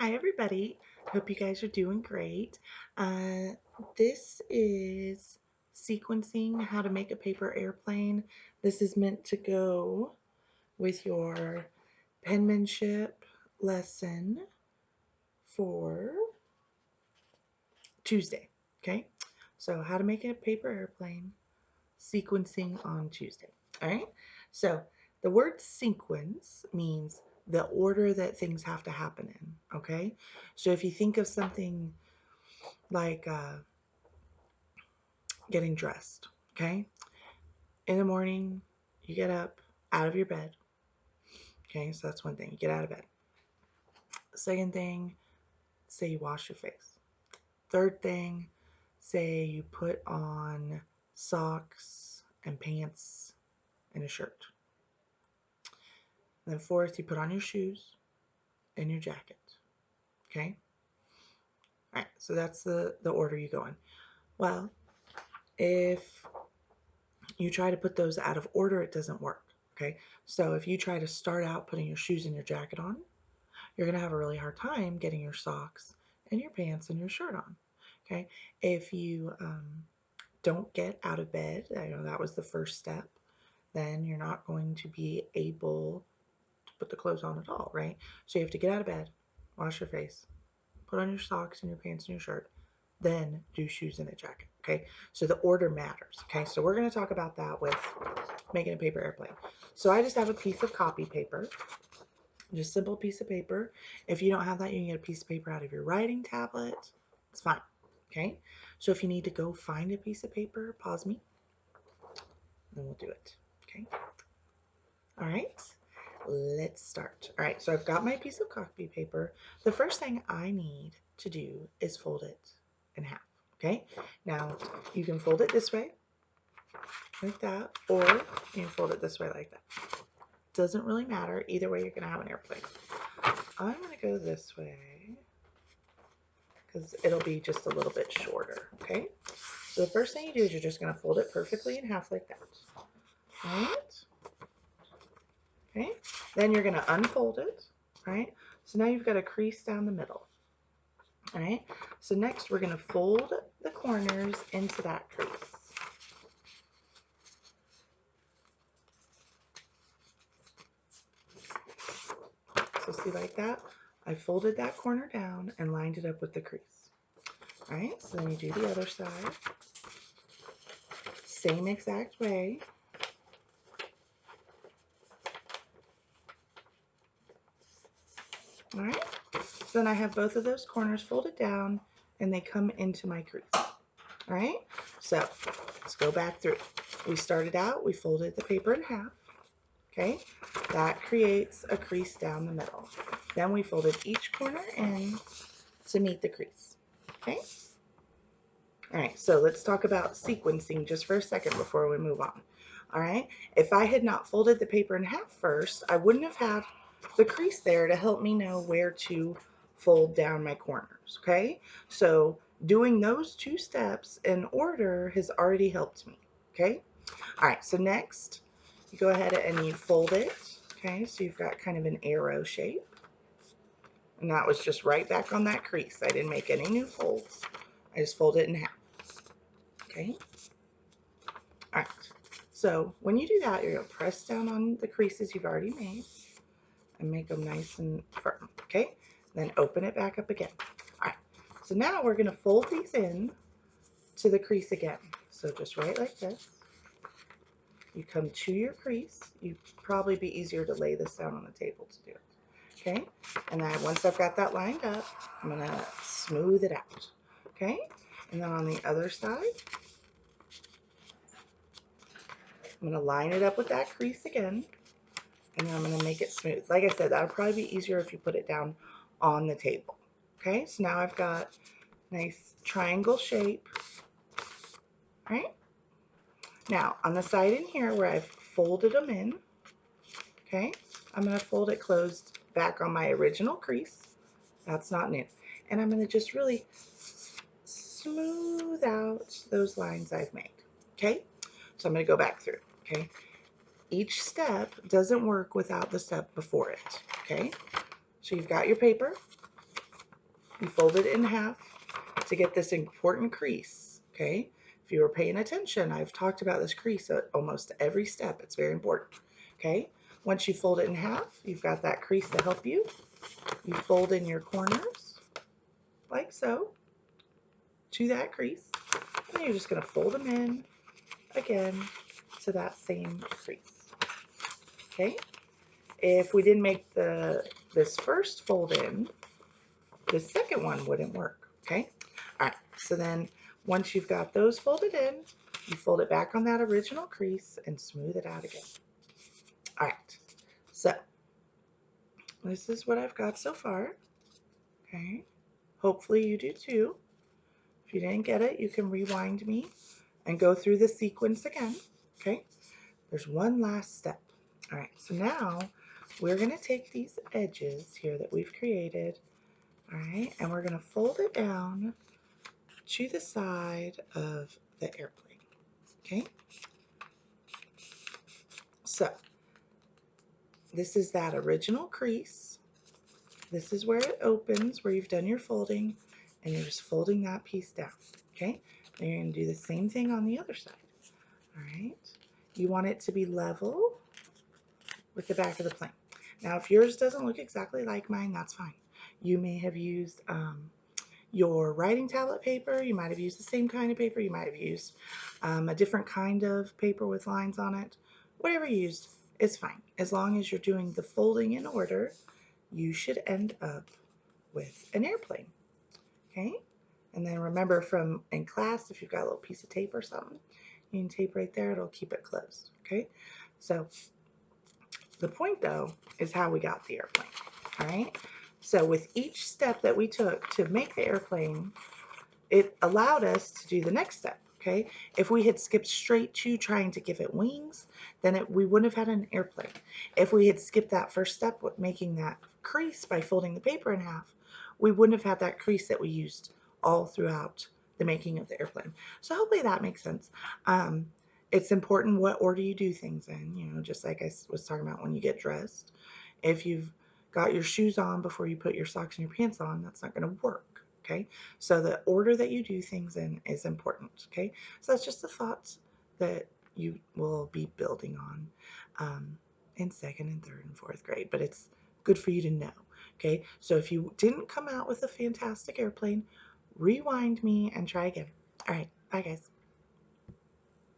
Hi, everybody. Hope you guys are doing great. Uh, this is sequencing how to make a paper airplane. This is meant to go with your penmanship lesson for Tuesday. Okay, so how to make a paper airplane, sequencing on Tuesday. All right, so the word sequence means the order that things have to happen in. Okay, so if you think of something like getting dressed. Okay. In the morning, you get up out of your bed. Okay. So that's one thing. You get out of bed. Second thing, say you wash your face. Third thing, say you put on socks and pants and a shirt. And then fourth, you put on your shoes and your jacket. Okay. All right. So that's the order you go in. Well, if you try to put those out of order, it doesn't work. Okay. So if you try to start out putting your shoes and your jacket on, you're going to have a really hard time getting your socks and your pants and your shirt on. Okay. If you don't get out of bed, I know that was the first step, then you're not going to be able to put the clothes on at all, right? So you have to get out of bed, wash your face, put on your socks and your pants and your shirt, then do shoes and a jacket. Okay. So the order matters. Okay. So we're going to talk about that with making a paper airplane. So I just have a piece of copy paper. Just simple piece of paper. If you don't have that, you can get a piece of paper out of your writing tablet. It's fine. Okay. So if you need to go find a piece of paper, pause me, and we'll do it. Okay. All right. Let's start. All right. So I've got my piece of copy paper. The first thing I need to do is fold it in half. Okay. Now you can fold it this way, like that, or you can fold it this way, like that. Doesn't really matter. Either way, you're going to have an airplane. I'm going to go this way because it'll be just a little bit shorter, okay? So the first thing you do is you're just going to fold it perfectly in half like that, right? Okay, then you're going to unfold it, right? So now you've got a crease down the middle, all right? So next we're going to fold the corners into that crease. So see like that? I folded that corner down and lined it up with the crease. All right, so then you do the other side. Same exact way. All right, so then I have both of those corners folded down and they come into my crease. All right, so let's go back through. We started out, we folded the paper in half. Okay, that creates a crease down the middle. Then we folded each corner in to meet the crease. Okay, all right, so let's talk about sequencing just for a second before we move on. All right, if I had not folded the paper in half first, I wouldn't have had the crease there to help me know where to fold down my corners. Okay, so doing those two steps in order has already helped me. Okay, all right, so next you go ahead and you fold it. Okay, so you've got kind of an arrow shape, and that was just right back on that crease. I didn't make any new folds. I just fold it in half. Okay. All right. So when you do that, you're going to press down on the creases you've already made and make them nice and firm. Okay. Then open it back up again. All right. So now we're going to fold these in to the crease again. So just right like this. You come to your crease. You'd probably be easier to lay this down on the table to do it. Okay. And then once I've got that lined up, I'm going to smooth it out. Okay. And then on the other side, I'm going to line it up with that crease again, and then I'm going to make it smooth. Like I said, that would probably be easier if you put it down on the table. Okay, so now I've got a nice triangle shape. All right, now on the side in here where I've folded them in, okay, I'm going to fold it closed back on my original crease. That's not new. And I'm going to just really smooth out those lines I've made. Okay, so I'm going to go back through. Okay, each step doesn't work without the step before it. Okay, so you've got your paper, You fold it in half to get this important crease, okay? If you were paying attention, I've talked about this crease at almost every step. It's very important, okay? Once you fold it in half, you've got that crease to help you. You fold in your corners like so to that crease. And you're just going to fold them in again to that same crease, okay? If we didn't make this first fold in, the second one wouldn't work, okay? All right, so then once you've got those folded in, you fold it back on that original crease and smooth it out again. All right, so this is what I've got so far, okay? Hopefully you do too. If you didn't get it, you can rewind me and go through the sequence again, okay? There's one last step. All right, so now we're gonna take these edges here that we've created, all right, and we're gonna fold it down to the side of the airplane, okay? So this is that original crease. This is where it opens, where you've done your folding, and you're just folding that piece down, okay? And you're gonna do the same thing on the other side, all right? You want it to be level with the back of the plane. Now, if yours doesn't look exactly like mine, that's fine. You may have used your writing tablet paper. You might have used the same kind of paper. You might have used a different kind of paper with lines on it. Whatever you used is fine. As long as you're doing the folding in order, you should end up with an airplane, okay? And then remember from in class, if you've got a little piece of tape or something, you can tape right there. It'll keep it closed, okay? So the point, though, is how we got the airplane, all right? So with each step that we took to make the airplane, it allowed us to do the next step, okay? If we had skipped straight to trying to give it wings, then we wouldn't have had an airplane. If we had skipped that first step with making that crease by folding the paper in half, we wouldn't have had that crease that we used all throughout the making of the airplane. So hopefully that makes sense. It's important what order you do things in, you know, just like I was talking about when you get dressed. If you've got your shoes on before you put your socks and your pants on, that's not going to work, okay? So the order that you do things in is important, okay? So that's just the thoughts that you will be building on in second and third and fourth grade, but it's good for you to know, okay? So if you didn't come out with a fantastic airplane, rewind me and try again. All right, bye guys.